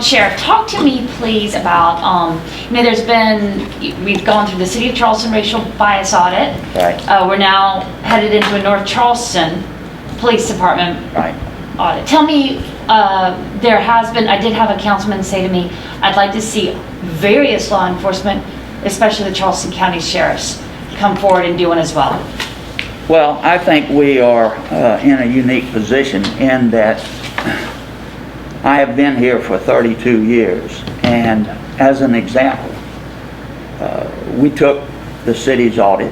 Sheriff, talk to me please about, we've gone through the City of Charleston racial bias audit. Right. We're now headed into a North Charleston Police Department audit. Tell me, I did have a councilman say to me, I'd like to see various law enforcement, especially the Charleston County Sheriffs, come forward and do one as well. Well, I think we are in a unique position in that I have been here for 32 years, and as an example, we took the city's audit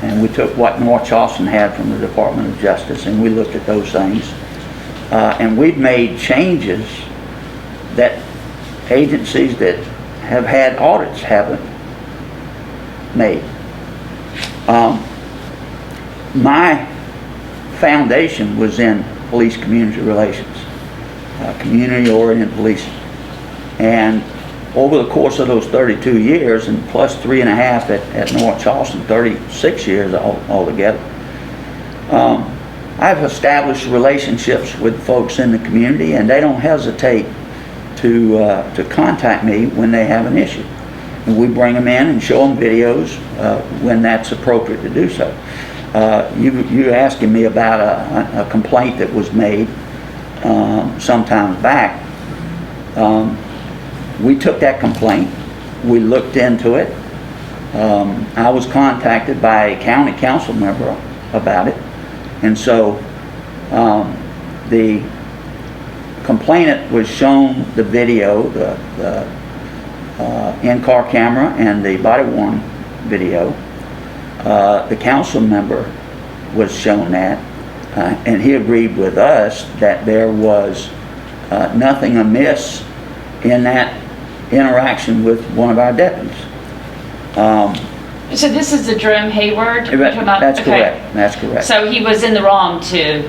and we took what North Charleston had from the Department of Justice, and we looked at those things, and we've made changes that agencies that have had audits haven't made. My foundation was in police community relations, community-oriented policing, and over the course of those 32 years, and plus 3.5 at North Charleston, 36 years altogether, I've established relationships with folks in the community, and they don't hesitate to contact me when they have an issue. And we bring them in and show them videos when that's appropriate to do so. You asking me about a complaint that was made sometime back. We took that complaint, we looked into it. I was contacted by a county council member about it, and so the complainant was shown the video, the in-car camera and the body-worn video. The council member was shown that, and he agreed with us that there was nothing amiss in that interaction with one of our deputies. So this is the Jerome Hayward? That's correct. That's correct. So he was in the wrong to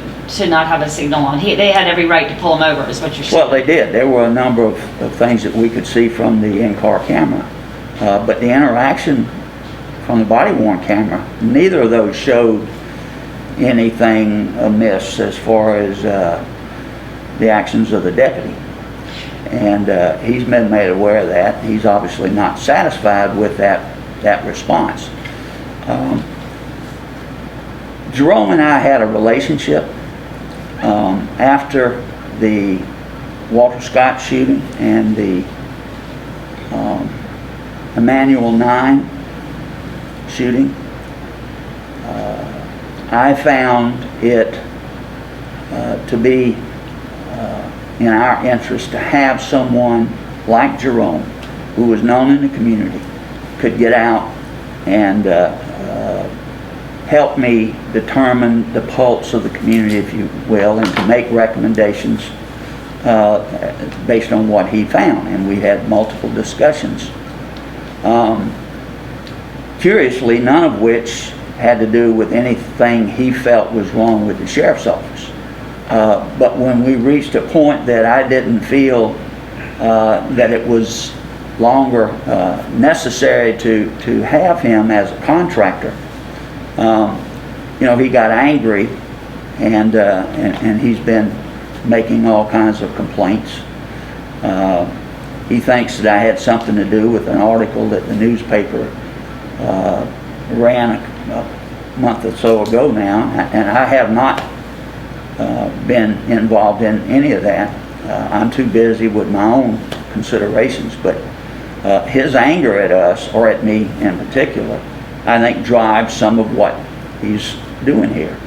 not have a signal on. They had every right to pull him over, is what you're saying? Well, they did. There were a number of things that we could see from the in-car camera, but the interaction from the body-worn camera, neither of those showed anything amiss as far as the actions of the deputy. And he's been made aware of that. He's obviously not satisfied with that response. Jerome and I had a relationship after the Walter Scott shooting and the Emmanuel 9 shooting. I found it to be in our interest to have someone like Jerome, who was known in the community, could get out and help me determine the pulse of the community, if you will, and to make recommendations based on what he found. And we had multiple discussions. Curiously, none of which had to do with anything he felt was wrong with the sheriff's office. But when we reached a point that I didn't feel that it was longer necessary to have him as a contractor, he got angry, and he's been making all kinds of complaints. He thinks that I had something to do with an article that the newspaper ran a month or so ago now, and I have not been involved in any of that. I'm too busy with my own considerations, but his anger at us, or at me in particular, I think drives some of what he's doing here.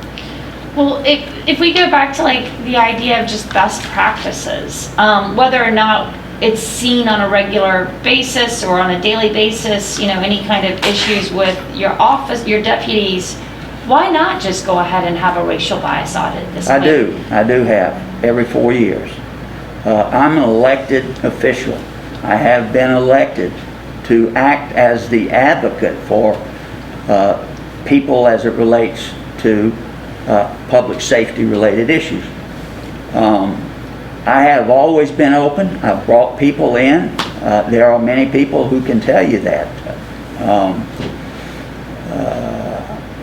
Well, if we go back to the idea of just best practices, whether or not it's seen on a regular basis or on a daily basis, any kind of issues with your office, your deputies, why not just go ahead and have a racial bias audit this way? I do have, every 4 years. I'm an elected official. I have been elected to act as the advocate for people as it relates to public safety related issues. I have always been open. I've brought people in. There are many people who can tell you that.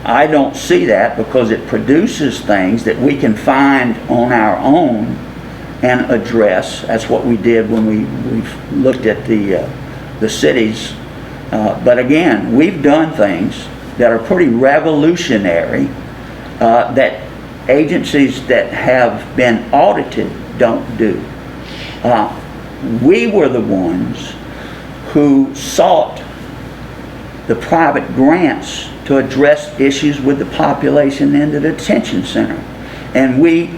I don't see that because it produces things that we can find on our own and address. That's what we did when we looked at the cities. But again, we've done things that are pretty revolutionary that agencies that have been audited don't do. We were the ones who sought the private grants to address issues with the population in the detention center. And we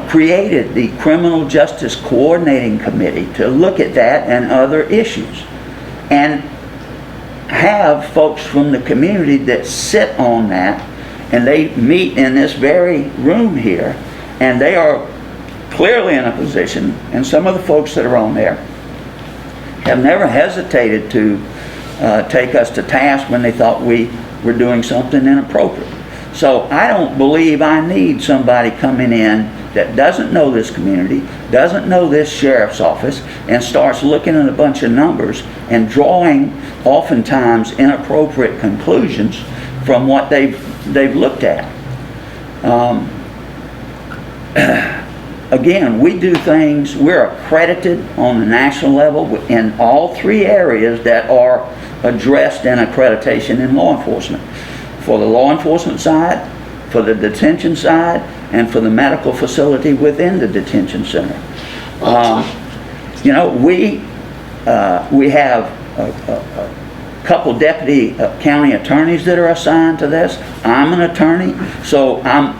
created the Criminal Justice Coordinating Committee to look at that and other issues. And have folks from the community that sit on that, and they meet in this very room here, and they are clearly in a position, and some of the folks that are on there have never hesitated to take us to task when they thought we were doing something inappropriate. So I don't believe I need somebody coming in that doesn't know this community, doesn't know this sheriff's office, and starts looking at a bunch of numbers and drawing oftentimes inappropriate conclusions from what they've looked at. Again, we do things, we're accredited on the national level in all three areas that are addressed in accreditation in law enforcement. For the law enforcement side, for the detention side, and for the medical facility within the detention center. We have a couple deputy county attorneys that are assigned to this. I'm an attorney, so I'm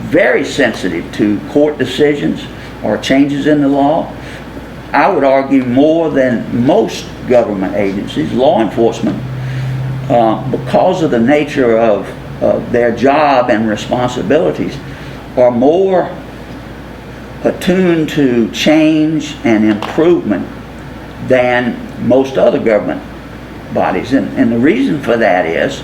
very sensitive to court decisions or changes in the law. I would argue more than most government agencies, law enforcement, because of the nature of their job and responsibilities, are more attuned to change and improvement than most other government bodies. And the reason for that is,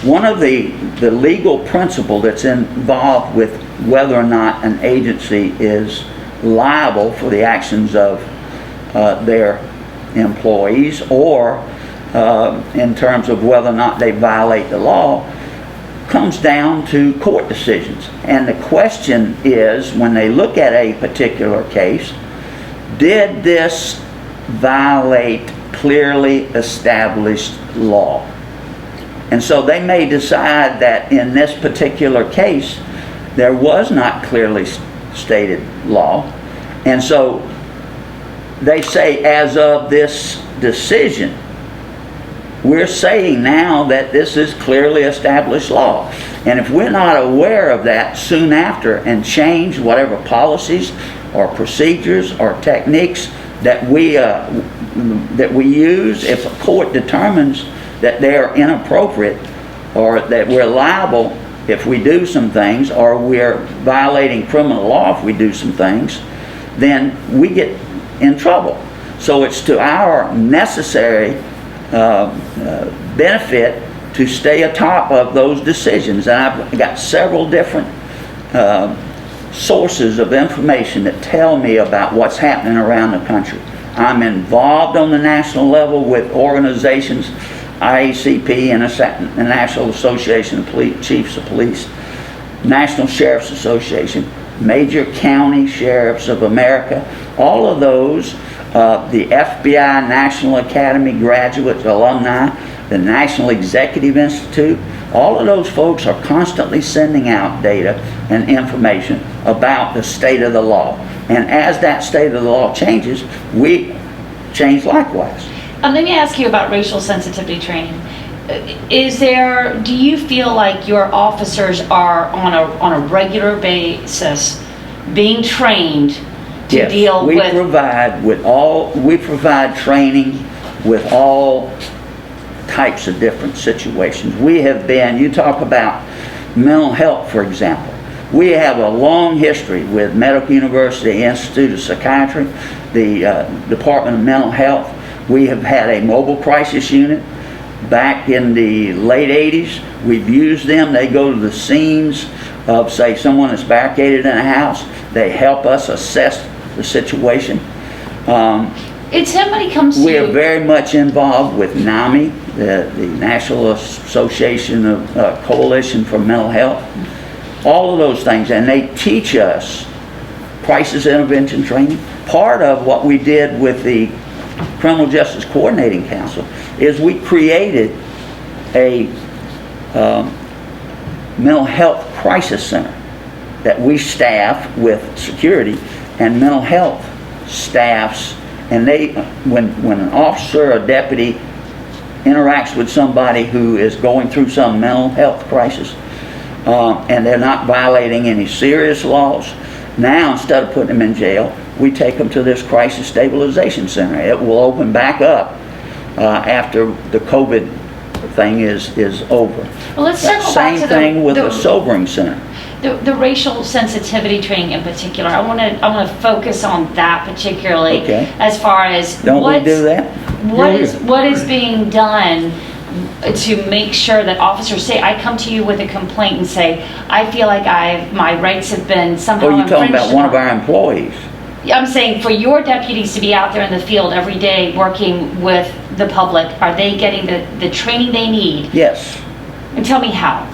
one of the legal principle that's involved with whether or not an agency is liable for the actions of their employees, or in terms of whether or not they violate the law, comes down to court decisions. And the question is, when they look at a particular case, did this violate clearly established law? And so they may decide that in this particular case there was not clearly stated law, and so they say, as of this decision, we're saying now that this is clearly established law. And if we're not aware of that soon after and change whatever policies or procedures or techniques that we use, if a court determines that they are inappropriate, or that we're liable if we do some things, or we're violating criminal law if we do some things, then we get in trouble. So it's to our necessary benefit to stay atop of those decisions. And I've got several different sources of information that tell me about what's happening around the country. I'm involved on the national level with organizations, IACP, and the National Association of Chiefs of Police, National Sheriff's Association, major county sheriffs of America, all of those, the FBI National Academy graduates, alumni, the National Executive Institute, all of those folks are constantly sending out data and information about the state of the law. And as that state of the law changes, we change likewise. Let me ask you about racial sensitivity training. Do you feel like your officers are on a regular basis being trained to Yes, deal we with? We provide training with all types of different situations. We have been, you talk about mental health, for example. We have a long history with Medical University Institute of Psychiatry, the Department of Mental Health. We have had a mobile crisis unit back in the late 80s. We've used them. They go to the scenes of, say, someone that's barricaded in a house. They help us assess the situation. If somebody comes to We are you, very much involved with NAMI, the National Association of Coalition for Mental Health. All of those things, and they teach us crisis intervention training. Part of what we did with the Criminal Justice Coordinating Council is we created a mental health crisis center that we staff with security and mental health staffs, and they, when an officer or deputy interacts with somebody who is going through some mental health crisis, and they're not violating any serious laws, now instead of putting them in jail, we take them to this crisis stabilization center. It will open back up after the COVID thing is over. Well, let's circle back to Same thing with the sobering center. The racial sensitivity training in particular. I want to focus on that particularly. Okay. As far as Don't we do that? What is being done to make sure that officers say, I come to you with a complaint and say, I feel like my rights have been somehow infringed. Or you're talking about one of our employees. I'm saying for your deputies to be out there in the field every day working with the public, are they getting the training they need? Yes. And tell me how.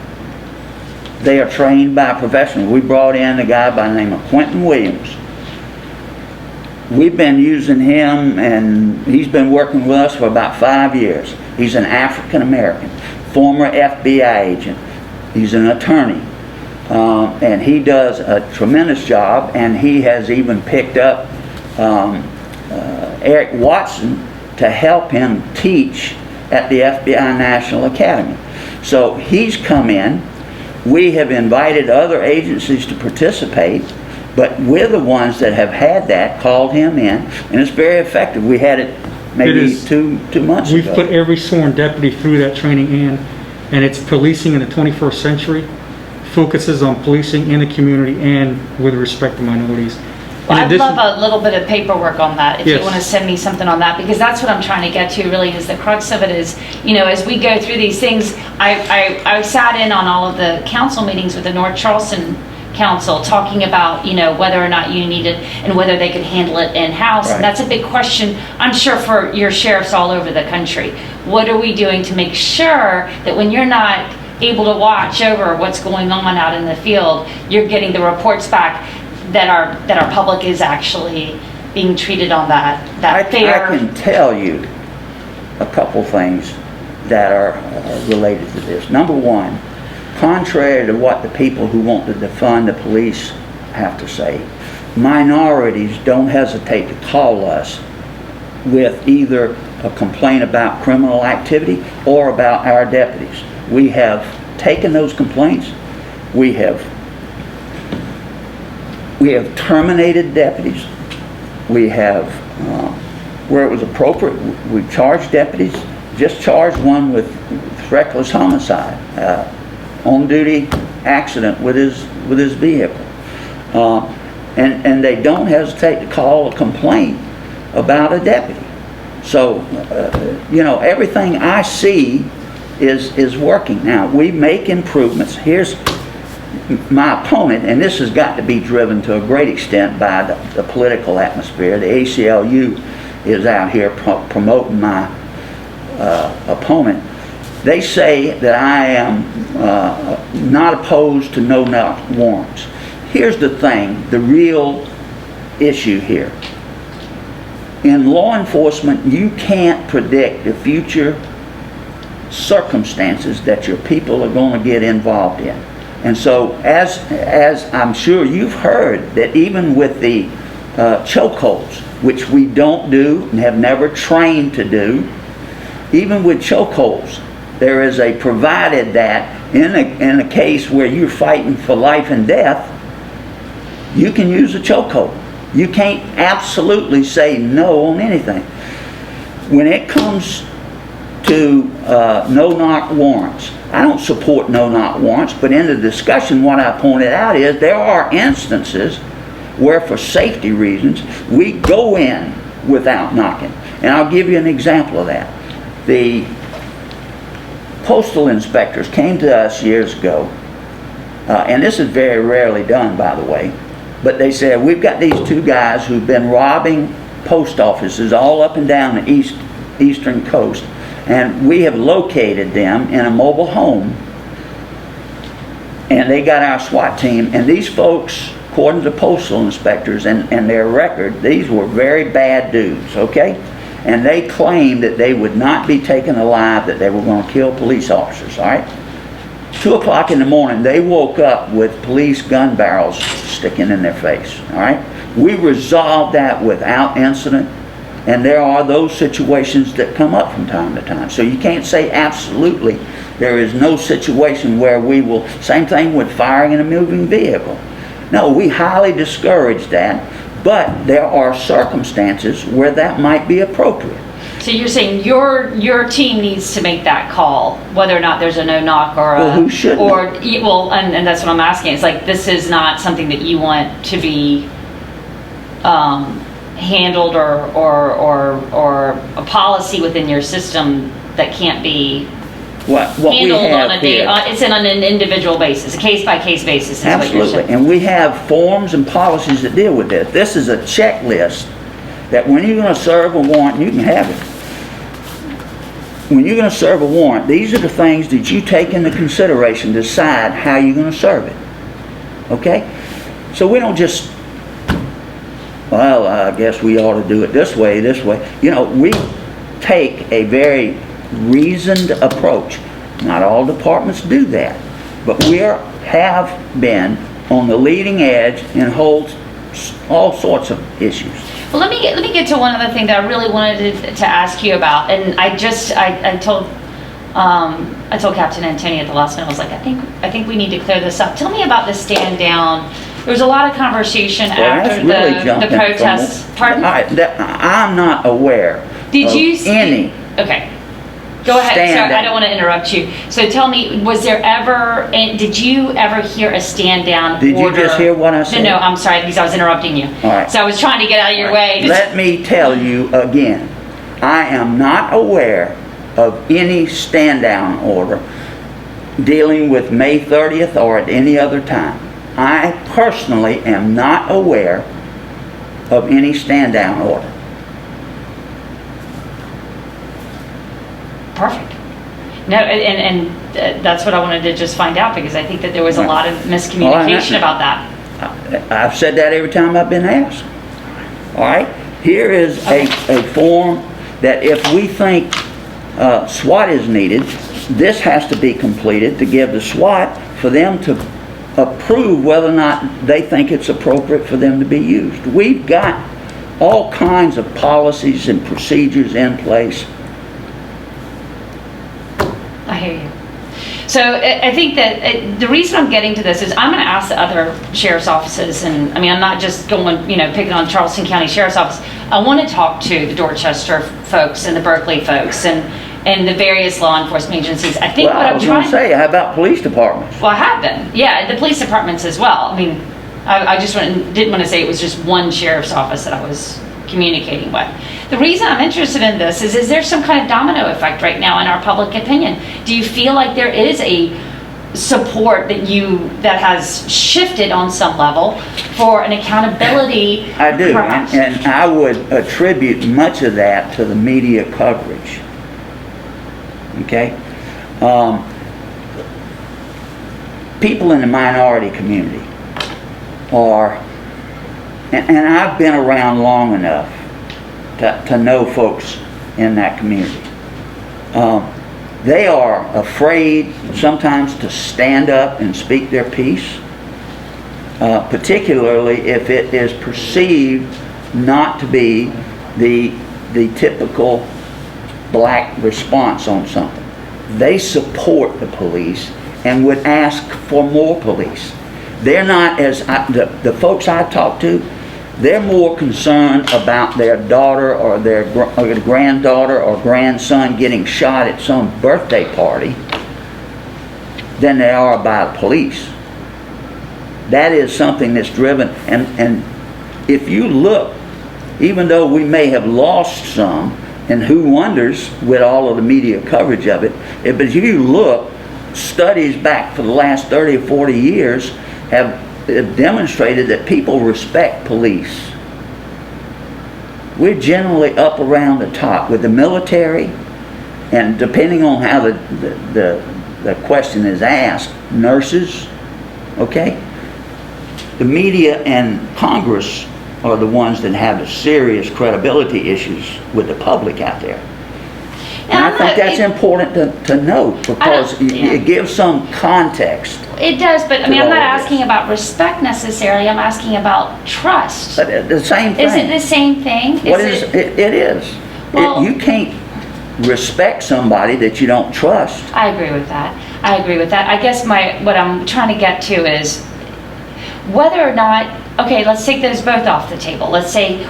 They are trained by professionals. We brought in a guy by the name of Quentin Williams. We've been using him, and he's been working with us for about 5 years. He's an African American, former FBI agent. He's an attorney. And he does a tremendous job, and he has even picked up Eric Watson to help him teach at the FBI National Academy. So he's come in. We have invited other agencies to participate, but we're the ones that have had that, called him in, and it's very effective. We had it maybe two months ago. We've put every sworn deputy through that training, and it's policing in the 21st century, focuses on policing in the community and with respect to minorities. Well, I'd love a little bit of paperwork on that if Yes. you want to send me something on that, because that's what I'm trying to get to really is the crux of it is, as we go through these things, I sat in on all of the council meetings with the North Charleston Council talking about, whether or not you need it and whether they could handle it in-house. Right. And that's a big question, I'm sure, for your sheriffs all over the country. What are we doing to make sure that when you're not able to watch over what's going on out in the field, you're getting the reports back that our public is actually being treated on that fair. I can tell you a couple things that are related to this. Number one, contrary to what the people who want to defund the police have to say, minorities don't hesitate to call us with either a complaint about criminal activity or about our deputies. We have taken those complaints. We have terminated deputies. We have, where it was appropriate, we charged deputies. Just charged one with reckless homicide, on-duty accident with his vehicle, and they don't hesitate to call a complaint about a deputy. So, everything I see is working. Now, we make improvements. Here's my opponent, and this has got to be driven to a great extent by the political atmosphere. The ACLU is out here promoting my opponent. They say that I am not opposed to no-knock warrants. Here's the thing, the real issue here. In law enforcement, you can't predict the future circumstances that your people are going to get involved in. And so, as I'm sure you've heard, that even with the chokeholds, which we don't do and have never trained to do, even with chokeholds, there is a provided that in a case where you're fighting for life and death, you can use a chokehold. You can't absolutely say no on anything. When it comes to no-knock warrants, I don't support no-knock warrants, but in the discussion what I pointed out is there are instances where for safety reasons we go in without knocking. And I'll give you an example of that. The postal inspectors came to us years ago, and this is very rarely done, by the way, but they said, we've got these two guys who've been robbing post offices all up and down the eastern coast, and we have located them in a mobile home, and they got our SWAT team, and these folks according to postal inspectors and their record, these were very bad dudes, okay? And they claimed that they would not be taken alive, that they were going to kill police officers, all right? 2 o'clock in the morning, they woke up with police gun barrels sticking in their face, all right? We resolved that without incident, and there are those situations that come up from time to time. So you can't say absolutely there is no situation where we will, same thing with firing in a moving vehicle. No, we highly discourage that, but there are circumstances where that might be appropriate. So you're saying your team needs to make that call, whether or not there's a no-knock or a... Well, who shouldn't? Well, and that's what I'm asking. It's like, this is not something that you want to be handled or a policy within your system that can't be What we handled have on a day. here, It's on an individual basis, a case-by-case basis is what you're absolutely, saying. and we have forms and policies that deal with this. This is a checklist that when you're going to serve a warrant, you can have it. When you're going to serve a warrant, these are the things that you take into consideration to decide how you're going to serve it. Okay? So we don't just, well, I guess we ought to do it this way. You know, we take a very reasoned approach. Not all departments do that, but we have been on the leading edge and hold all sorts of issues. Well, let me get to one other thing that I really wanted to ask you about, and I told Captain Antonio at the last minute. I was like, I think we need to clear this up. Tell me about the stand down. There was a lot of conversation after the protests. Pardon? I'm not aware. Did you see any? Okay. Go ahead. Sorry, I don't want to interrupt you. So tell me, did you ever hear a stand down order? Did you just hear what I said? No, I'm sorry, because I was interrupting you. All right. So I was trying to get out of your way. Let me tell you again, I am not aware of any stand down order dealing with May 30th or at any other time. I personally am not aware of any stand down order. Perfect. No, and that's what I wanted to just find out, because I think that there was a lot of miscommunication about that. I've said that every time I've been asked. All right? Here is a form that if we think SWAT is needed, this has to be completed to give the SWAT for them to approve whether or not they think it's appropriate for them to be used. We've got all kinds of policies and procedures in place. I hear you. So I think that the reason I'm getting to this is I'm going to ask the other sheriff's offices, and I mean, I'm not just going, picking on Charleston County Sheriff's Office. I want to talk to the Dorchester folks and the Berkeley folks and the various law enforcement agencies. I think Well, what I I'm was going to trying... say, how about police departments? Well, I have been. Yeah, the police departments as well. I mean, I just didn't want to say it was just one sheriff's office that I was communicating with. The reason I'm interested in this is there some kind of domino effect right now in our public opinion? Do you feel like there is a support that has shifted on some level for an accountability? I do, perhaps? and I would attribute much of that to the media coverage. Okay? People in the minority community are, and I've been around long enough to know folks in that community. They are afraid sometimes to stand up and speak their piece, particularly if it is perceived not to be the typical black response on something. They support the police and would ask for more police. They're not the folks I talk to, they're more concerned about their daughter or their granddaughter or grandson getting shot at some birthday party than they are about police. That is something that's driven, and if you look, even though we may have lost some, and who wonders with all of the media coverage of it, but if you look, studies back for the last 30 or 40 years have demonstrated that people respect police. We're generally up around the top with the military, and depending on how the question is asked, nurses, okay? The media and Congress are the ones that have the serious credibility issues with the public out there. And I think that's important to note, because it gives some context. It does, but I mean, I'm not all of asking about respect necessarily, I'm asking about trust. But the same thing. Is it the same thing? What is it? It is. Well- You can't respect somebody that you don't trust. I agree with that. I agree with that. I guess what I'm trying to get to is whether or not, okay, let's take those both off the table. Let's say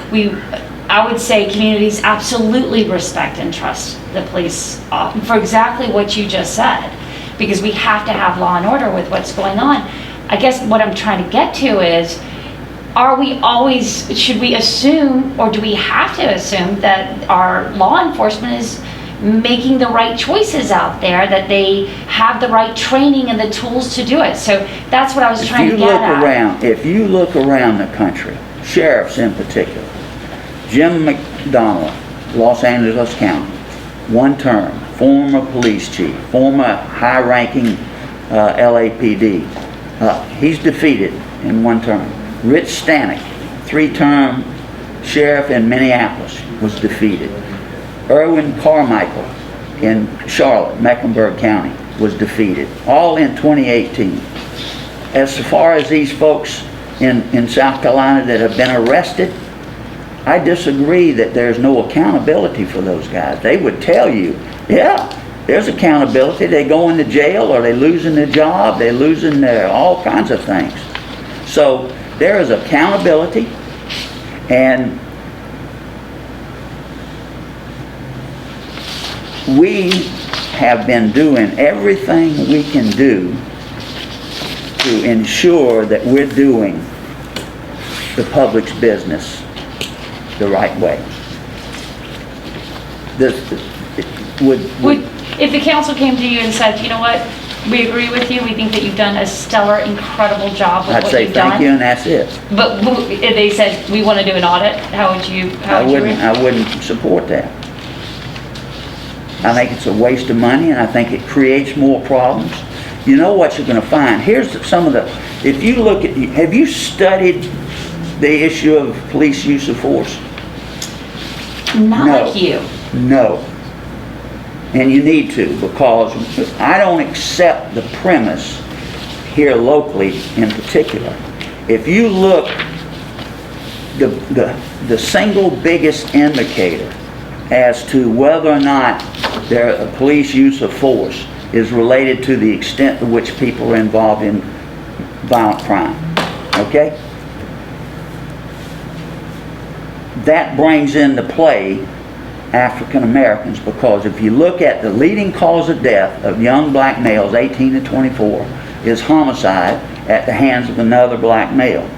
I would say communities absolutely respect and trust the police for exactly what you just said, because we have to have law and order with what's going on. I guess what I'm trying to get to is, should we assume, or do we have to assume that our law enforcement is making the right choices out there, that they have the right training and the tools to do it? So that's what I was trying to get at. If you look around the country, sheriffs in particular, Jim McDonald, Los Angeles County, 1 term, former police chief, former high-ranking LAPD, he's defeated in 1 term. Rich Stanek, 3-term sheriff in Minneapolis, was defeated. Erwin Carmichael in Charlotte, Mecklenburg County, was defeated, all in 2018. As far as these folks in South Carolina that have been arrested, I disagree that there's no accountability for those guys. They would tell you, yeah, there's accountability. They go into jail, or they losing their job, they losing all kinds of things. So there is accountability, and we have been doing everything we can do to ensure that we're doing the public's business the right way. If the council came to you and said, you know what, we agree with you, we think that you've done a stellar, incredible job with I'd what say you've done. thank you, and that's it. But if they said, we want to do an audit, how would you I wouldn't support that. I think it's a waste of money, and I think it creates more problems. You know what you're going to find? Here's some of the, if you look at, have you studied the issue of police use of force? Not No. like you. No. And you need to, because I don't accept the premise here locally in particular. If you look, the single biggest indicator as to whether or not their police use of force is related to the extent to which people are involved in violent crime. Okay? That brings into play African Americans, because if you look at the leading cause of death of young black males 18 to 24 is homicide at the hands of another black male.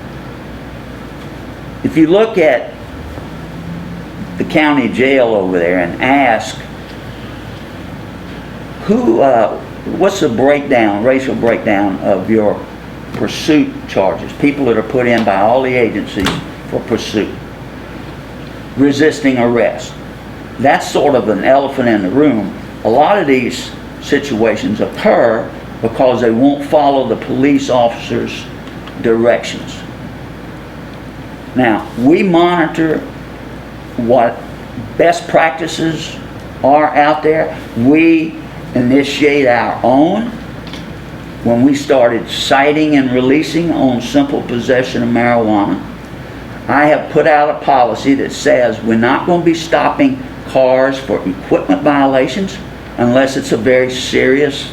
If you look at the county jail over there and ask what's the breakdown, racial breakdown of your pursuit charges, people that are put in by all the agencies for pursuit, resisting arrest. That's sort of an elephant in the room. A lot of these situations occur because they won't follow the police officer's directions. Now, we monitor what best practices are out there. We initiate our own. When we started citing and releasing on simple possession of marijuana, I have put out a policy that says we're not going to be stopping cars for equipment violations unless it's a very serious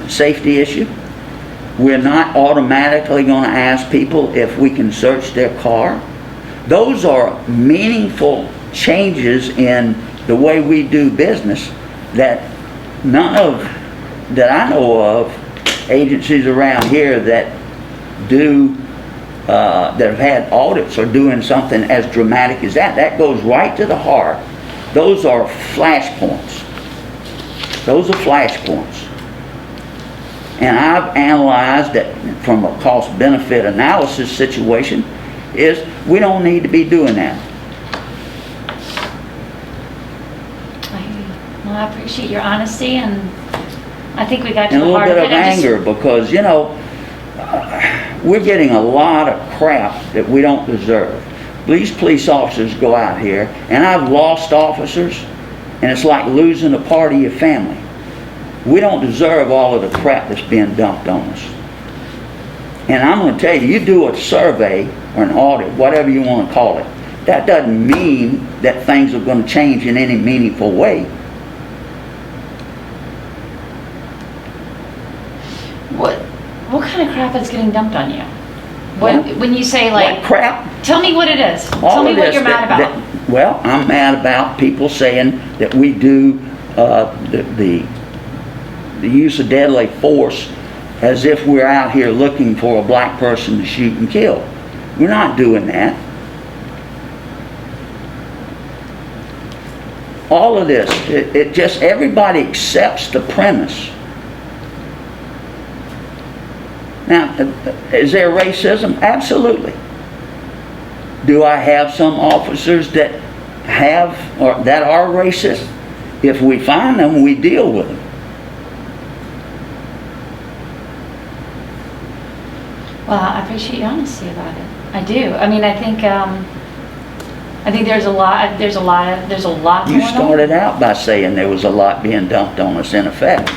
safety issue. We're not automatically going to ask people if we can search their car. Those are meaningful changes in the way we do business that that I know of agencies around here that do that have had audits are doing something as dramatic as that. That goes right to the heart. Those are flashpoints. Those are flashpoints. And I've analyzed that from a cost-benefit analysis situation is we don't need to be doing that. Well, I appreciate your honesty, and I think we got to And a the little heart bit of of it. anger because, you know, we're getting a lot of crap that we don't deserve. These police officers go out here, and I've lost officers, and it's like losing a part of your family. We don't deserve all of the crap that's being dumped on us. And I'm going to tell you, you do a survey or an audit, whatever you want to call it, that doesn't mean that things are going to change in any meaningful way. What kind of crap is getting dumped on you? When you say like... What crap? Tell me what it is. Tell me what you're mad about. Well, I'm mad about people saying that we do the use of deadly force as if we're out here looking for a black person to shoot and kill. We're not doing that. All of this, it just, everybody accepts the premise. Now, is there racism? Absolutely. Do I have some officers that have, or that are racist? If we find them, we deal with them. Well, I appreciate your honesty about it. I do. I mean, I think there's a lot You going on. started out by saying there was a lot being dumped on us in effect.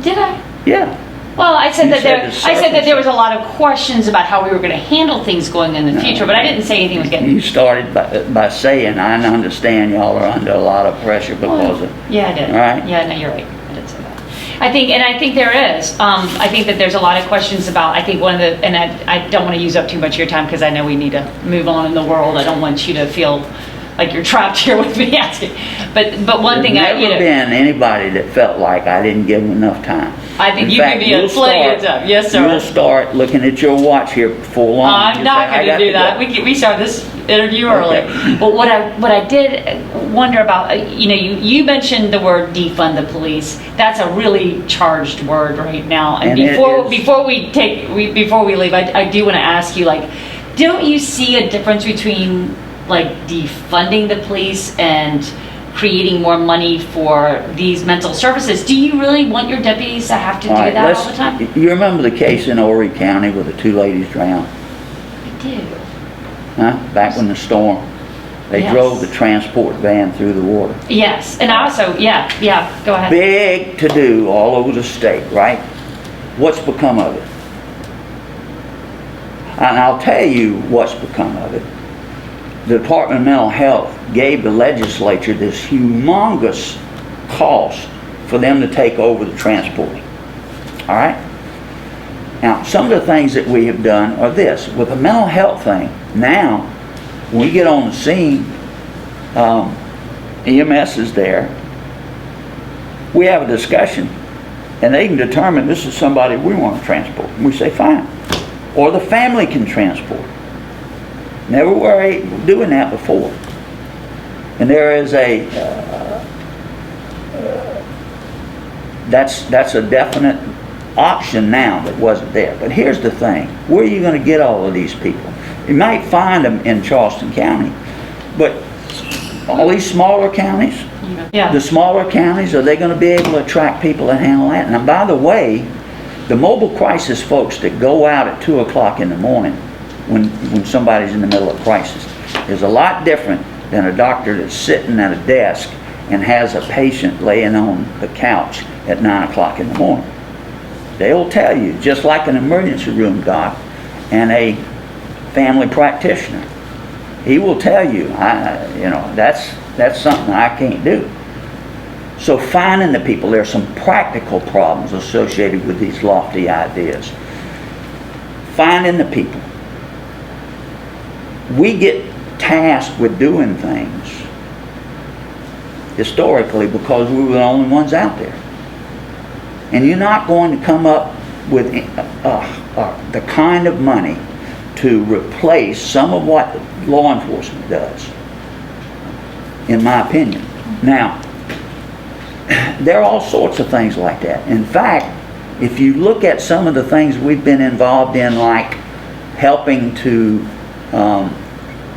Did I? Yeah. Well, I said You that said there was a lot of questions about how we were going to handle things going in the future, but I didn't say anything was getting... You started by saying, I understand y'all are under a lot of pressure because of... Yeah, I did. All right? Yeah, no, you're right. I did say that. I think there is. I think that there's a lot of questions about, I think one of the, and I don't want to use up too much of your time because I know we need to move on in the world. I don't want you to feel like you're trapped here with me asking. But one thing There's never been anybody that felt like I didn't give them enough time. I think In you fact, give me plenty of time. Yes, sir. You'll start looking at your watch here before long. I'm not going to do that. We started this interview early. Okay. But what I did wonder about, you mentioned the word defund the police. That's a really charged word right now. And before we leave, I do want to ask you, like, don't you see a difference between like defunding the police and creating more money for these mental services? Do you really want your deputies to have to do that all the time? You remember the case in Horry County where the 2 ladies drowned? I do. Huh? Back when the storm. They drove the transport van through the water. Yes, and also, yeah, go ahead. Big to do all over the state, right? What's become of it? And I'll tell you what's become of it. The Department of Mental Health gave the legislature this humongous cost for them to take over the transporting. All right? Now, some of the things that we have done are this. With the mental health thing, now, when we get on the scene, EMS is there. We have a discussion, and they can determine this is somebody we want to transport. And we say, fine. Or the family can transport. Never were doing that before. And there is that's a definite option now that wasn't there. But here's the thing. Where are you going to get all of these people? You might find them in Charleston County, but all these smaller counties, the smaller counties, are they going to be able to attract people and handle that? And by the way, the mobile crisis folks that go out at 2 o'clock in the morning when somebody's in the middle of crisis is a lot different than a doctor that's sitting at a desk and has a patient laying on the couch at 9 o'clock in the morning. They'll tell you, just like an emergency room doc and a family practitioner, he will tell you, that's something I can't do. So finding the people, there are some practical problems associated with these lofty ideas. Finding the people. We get tasked with doing things historically because we were the only ones out there. And you're not going to come up with the kind of money to replace some of what law enforcement does, in my opinion. Now, there are all sorts of things like that. In fact, if you look at some of the things we've been involved in, like helping to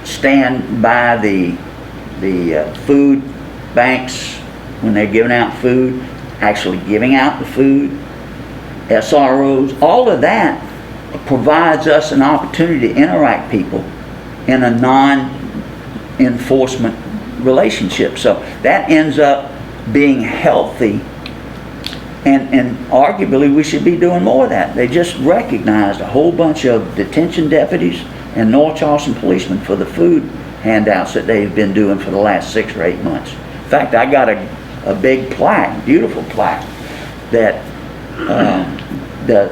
stand by the food banks when they're giving out food, actually giving out the food, SROs, all of that provides us an opportunity to interact people in a non-enforcement relationship. So that ends up being healthy, and arguably we should be doing more of that. They just recognized a whole bunch of detention deputies and North Charleston policemen for the food handouts that they've been doing for the last 6 or 8 months. In fact, I got a big plaque, beautiful plaque, that the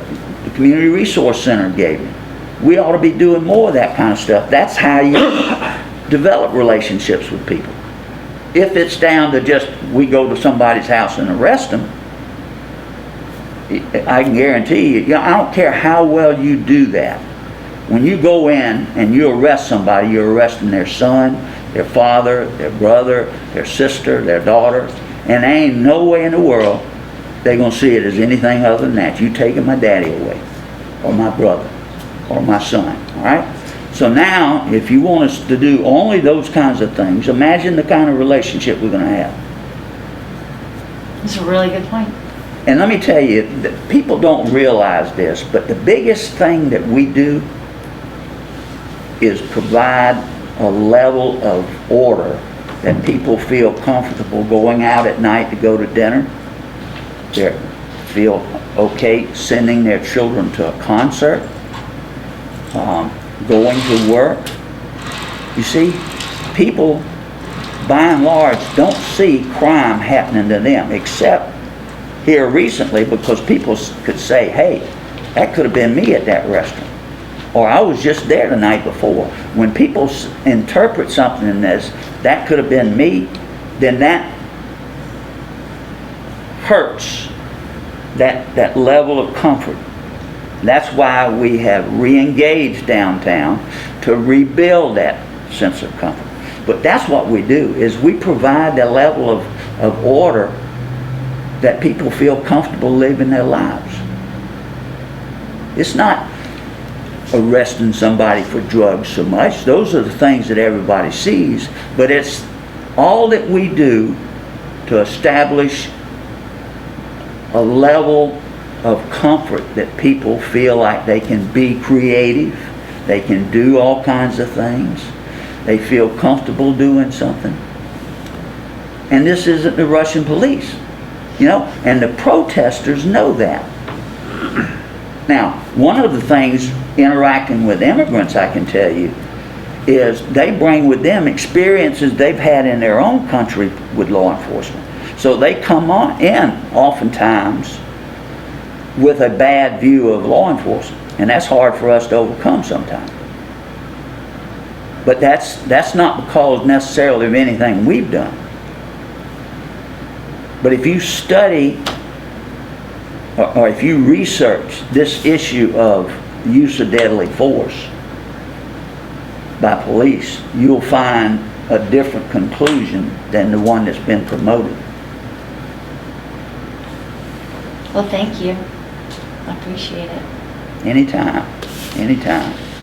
Community Resource Center gave me. We ought to be doing more of that kind of stuff. That's how you develop relationships with people. If it's down to just we go to somebody's house and arrest them, I can guarantee you, I don't care how well you do that. When you go in and you arrest somebody, you're arresting their son, their father, their brother, their sister, their daughter, and there ain't no way in the world they're going to see it as anything other than that. You taking my daddy away, or my brother, or my son, all right? So now, if you want us to do only those kinds of things, imagine the kind of relationship we're going to have. That's a really good point. And let me tell you, that people don't realize this, but the biggest thing that we do is provide a level of order that people feel comfortable going out at night to go to dinner. They feel okay sending their children to a concert, going to work. You see, people, by and large, don't see crime happening to them, except here recently, because people could say, hey, that could have been me at that restaurant, or I was just there the night before. When people interpret something as that could have been me, then that hurts that level of comfort. That's why we have re-engaged downtown to rebuild that sense of comfort. But that's what we do, is we provide the level of order that people feel comfortable living their lives. It's not arresting somebody for drugs so much. Those are the things that everybody sees, but it's all that we do to establish a level of comfort that people feel like they can be creative, they can do all kinds of things, they feel comfortable doing something. And this isn't the Russian police, you know, and the protesters know that. Now, one of the things interacting with immigrants, I can tell you, is they bring with them experiences they've had in their own country with law enforcement. So they come on in oftentimes with a bad view of law enforcement, and that's hard for us to overcome sometimes. But that's not because necessarily of anything we've done. But if you study or if you research this issue of use of deadly force by police, you'll find a different conclusion than the one that's been promoted. Well, thank you. I appreciate it. Anytime, anytime.